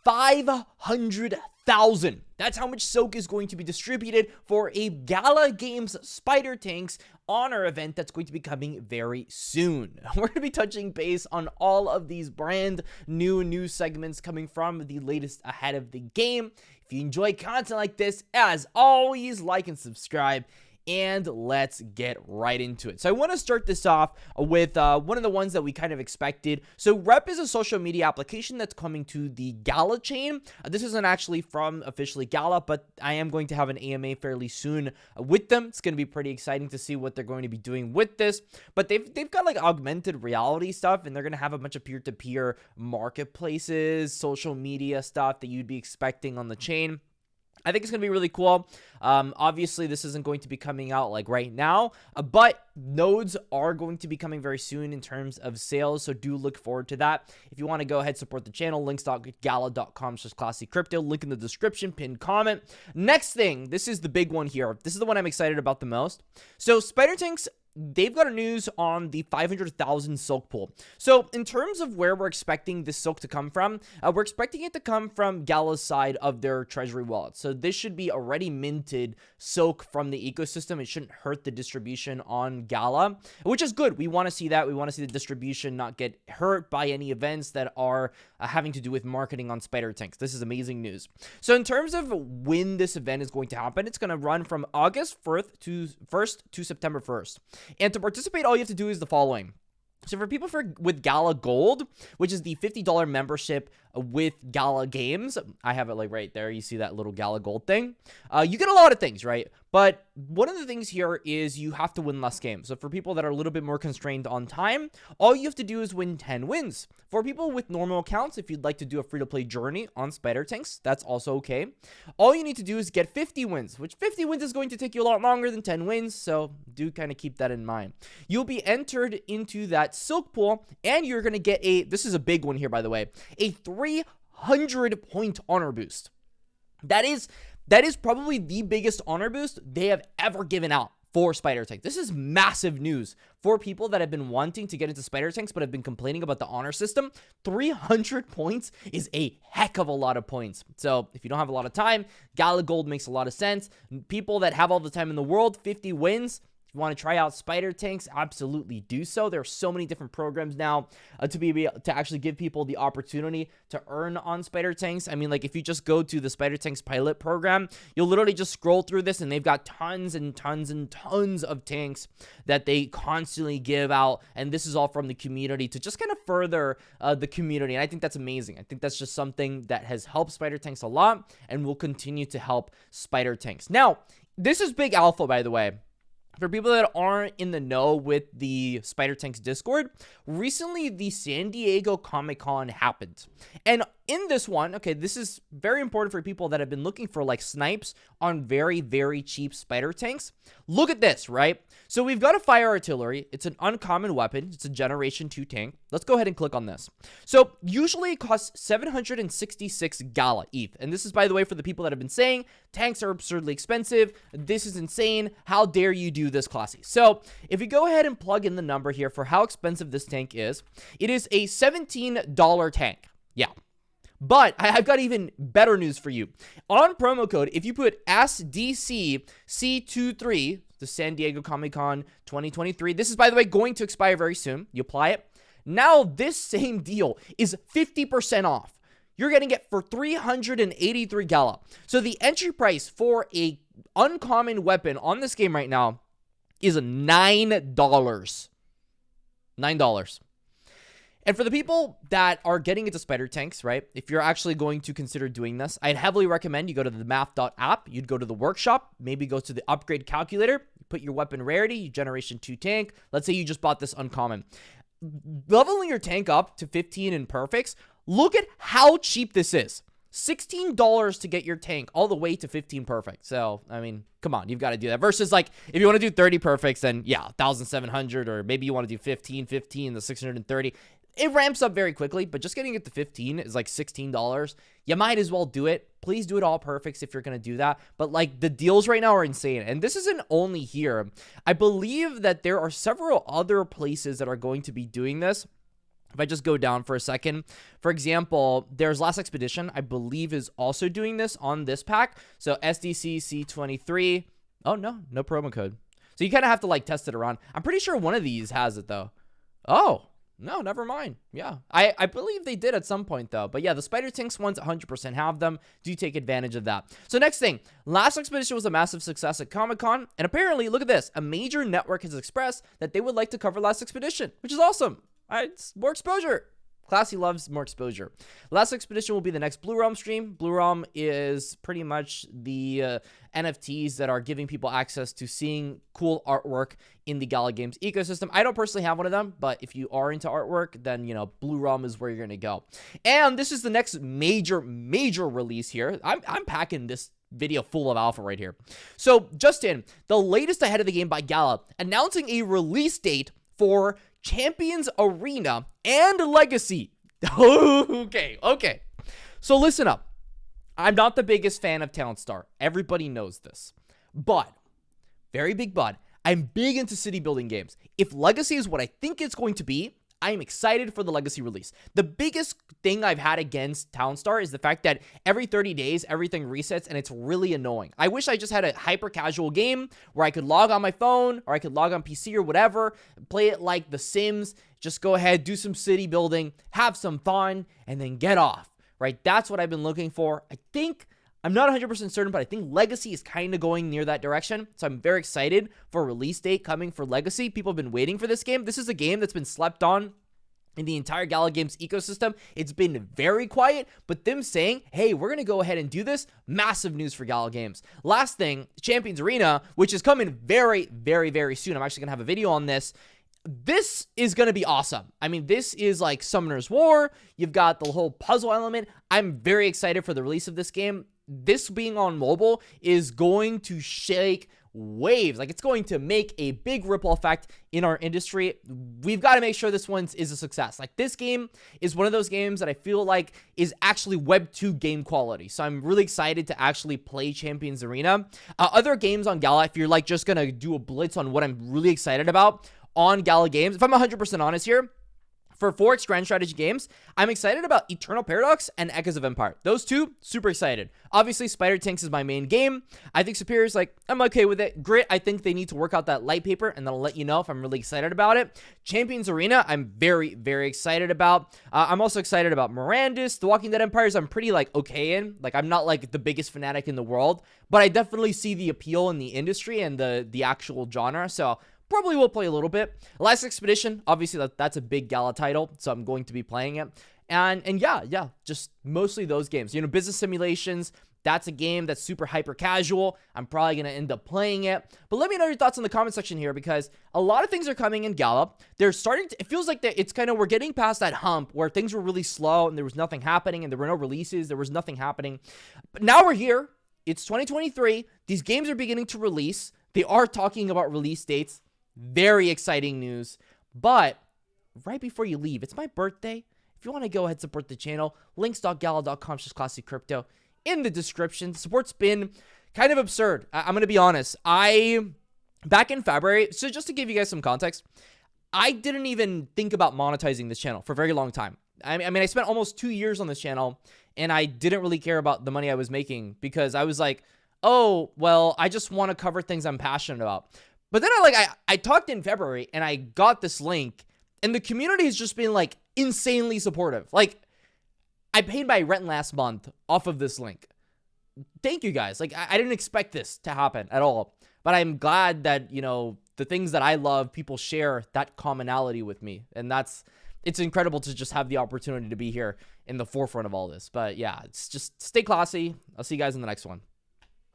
500,000. That's how much soak is going to be distributed for a Gala Games Spider Tanks honor event that's going to be coming very soon. We're going to be touching base on all of these brand new news segments coming from the latest ahead of the game. If you enjoy content like this, as always, like and subscribe. And let's get right into it. So I want to start this off with one of the ones that we kind of expected. So Rep is a social media application that's coming to the Gala chain. This isn't actually from officially Gala, but I am going to have an AMA fairly soon with them. It's going to be pretty exciting to see what they're going to be doing with this. But they've got like augmented reality stuff, and they're going to have a bunch of peer-to-peer marketplaces, social media stuff that you'd be expecting on the chain. I think it's going to be really cool. Obviously, this isn't going to be coming out like right now, but nodes are going to be coming very soon in terms of sales, so do look forward to that. If you want to go ahead, support the channel, links.gala.com/classycrypto, link in the description, pinned comment. Next thing, this is the big one here. This is the one I'm excited about the most. So Spider Tanks, they've got a news on the 500,000 silk pool. So in terms of where we're expecting this silk to come from, we're expecting it to come from Gala's side of their treasury wallet. So this should be already minted silk from the ecosystem. It shouldn't hurt the distribution on Gala, which is good. We want to see that. We want to see the distribution not get hurt by any events that are having to do with marketing on Spider Tanks. This is amazing news. So in terms of when this event is going to happen, it's going to run from August 1st to September 1st. And to participate, all you have to do is the following. So for people with Gala Gold, which is the $50 membership with Gala Games, I have it like right there. You see that little Gala Gold thing. You get a lot of things, right? But one of the things here is you have to win less games. So for people that are a little bit more constrained on time, all you have to do is win 10 wins. For people with normal accounts, if you'd like to do a free-to-play journey on Spider Tanks, that's also okay. All you need to do is get 50 wins, which 50 wins is going to take you a lot longer than 10 wins, so do kind of keep that in mind. You'll be entered into that silk pool, and you're going to get this is a big one here, by the way, a 300-point honor boost. That is probably the biggest honor boost they have ever given out for Spider Tanks. This is massive news for people that have been wanting to get into Spider Tanks but have been complaining about the honor system. 300 points is a heck of a lot of points. So if you don't have a lot of time, Gala Gold makes a lot of sense. People that have all the time in the world, 50 wins. If you want to try out Spider Tanks, absolutely do so. There are so many different programs now to be able to actually give people the opportunity to earn on Spider Tanks. I mean, like if you just go to the Spider Tanks pilot program, you'll literally just scroll through this and they've got tons and tons and tons of tanks that they constantly give out. And this is all from the community to just kind of further the community. And I think that's amazing. I think that's just something that has helped Spider Tanks a lot and will continue to help Spider Tanks. Now, this is big alpha, by the way. For people that aren't in the know with the Spider Tanks Discord, recently the San Diego Comic-Con happened. And in this one, okay, this is very important for people that have been looking for like snipes on very, very cheap Spider Tanks. Look at this, right? So we've got a fire artillery. It's an uncommon weapon. It's a generation 2 tank. Let's go ahead and click on this. So usually it costs 766 Gala ETH. And this is, by the way, for the people that have been saying tanks are absurdly expensive. This is insane. How dare you do this, Classy? So if you go ahead and plug in the number here for how expensive this tank is, it is a $17 tank. Yeah. But I've got even better news for you. On promo code, if you put SDCC23, the San Diego Comic-Con 2023, this is, by the way, going to expire very soon. You apply it. Now, this same deal is 50% off. You're getting it for 383 Gala. So the entry price for a uncommon weapon on this game right now is $9. $9. And for the people that are getting into Spider Tanks, right, if you're actually going to consider doing this, I'd heavily recommend you go to the math.app, you'd go to the workshop, maybe go to the upgrade calculator, put your weapon rarity, generation 2 tank. Let's say you just bought this uncommon. Leveling your tank up to 15 in perfects, look at how cheap this is. $16 to get your tank all the way to 15 perfect. So, I mean, come on, you've got to do that. Versus, like, if you want to do 30 perfects, then, yeah, 1,700, or maybe you want to do 15, the 630. It ramps up very quickly, but just getting it to 15 is like $16. You might as well do it. Please do it all perfects if you're going to do that. But like the deals right now are insane. And this isn't only here. I believe that there are several other places that are going to be doing this. If I just go down for a second, for example, there's Last Expedition, I believe is also doing this on this pack. So SDC C23. Oh, no promo code. So you kind of have to like test it around. I'm pretty sure one of these has it though. Oh, no, never mind. Yeah, I believe they did at some point though. But yeah, the Spider Tinks ones 100% have them. Do take advantage of that. So next thing, Last Expedition was a massive success at Comic-Con. And apparently, look at this. A major network has expressed that they would like to cover Last Expedition, which is awesome. It's more exposure. Classy loves more exposure. Last Expedition will be the next Blue Realm stream. Blue Realm is pretty much the NFTs that are giving people access to seeing cool artwork in the Gala Games ecosystem. I don't personally have one of them, but if you are into artwork, then, you know, Blue Realm is where you're going to go. And this is the next major release here. I'm packing this video full of alpha right here. So, just in, the latest ahead of the game by Gala, announcing a release date for Champions Arena and Legacy. Okay. So listen up. I'm not the biggest fan of Talent Star. Everybody knows this. But, very big but, I'm big into city building games. If Legacy is what I think it's going to be, I am excited for the Legacy release. The biggest thing I've had against Talent Star is the fact that every 30 days, everything resets, and it's really annoying. I wish I just had a hyper-casual game where I could log on my phone, or I could log on PC or whatever, play it like The Sims, just go ahead, do some city building, have some fun, and then get off, right? That's what I've been looking for. I'm not 100% certain, but I think Legacy is kind of going near that direction. So I'm very excited for a release date coming for Legacy. People have been waiting for this game. This is a game that's been slept on in the entire Gala Games ecosystem. It's been very quiet, but them saying, hey, we're going to go ahead and do this, massive news for Gala Games. Last thing, Champions Arena, which is coming very soon. I'm actually going to have a video on this. This is going to be awesome. I mean, this is like Summoner's War. You've got the whole puzzle element. I'm very excited for the release of this game. This being on mobile is going to shake waves. Like, it's going to make a big ripple effect in our industry. We've got to make sure this one is a success. Like, this game is one of those games that I feel like is actually Web 2 game quality. So I'm really excited to actually play Champions Arena. Other games on Gala, if you're like just going to do a blitz on what I'm really excited about on Gala Games, if I'm 100% honest here, for 4X Grand Strategy games, I'm excited about Eternal Paradox and Echoes of Empire. Those two, super excited. Obviously, Spider Tanks is my main game. I think Superior's like, I'm okay with it. Grit, I think they need to work out that light paper, and then I'll let you know if I'm really excited about it. Champions Arena, I'm very excited about. I'm also excited about Mirandus. The Walking Dead Empires, I'm pretty like okay in. Like, I'm not like the biggest fanatic in the world, but I definitely see the appeal in the industry and the actual genre. So probably will play a little bit. Last Expedition, obviously that's a big Gala title, so I'm going to be playing it. And yeah, just mostly those games. You know, Business Simulations, that's a game that's super hyper casual. I'm probably going to end up playing it. But let me know your thoughts in the comment section here, because a lot of things are coming in Gala. They're starting to, it feels like that it's kind of, we're getting past that hump where things were really slow and there was nothing happening and there were no releases. There was nothing happening. But now we're here. It's 2023. These games are beginning to release. They are talking about release dates. Very exciting news. But right before you leave, it's my birthday. If you want to go ahead and support the channel, links.gala.com/classycrypto in the description. The support's been kind of absurd. I'm going to be honest. Back in February, so just to give you guys some context, I didn't even think about monetizing this channel for a very long time. I mean, I spent almost 2 years on this channel, and I didn't really care about the money I was making because I was like, oh, well, I just want to cover things I'm passionate about. But then I talked in February and I got this link, and the community has just been like insanely supportive. Like, I paid my rent last month off of this link. Thank you guys. Like, I didn't expect this to happen at all, but I'm glad that, you know, the things that I love, people share that commonality with me. And it's incredible to just have the opportunity to be here in the forefront of all this. But yeah, it's just stay classy. I'll see you guys in the next one.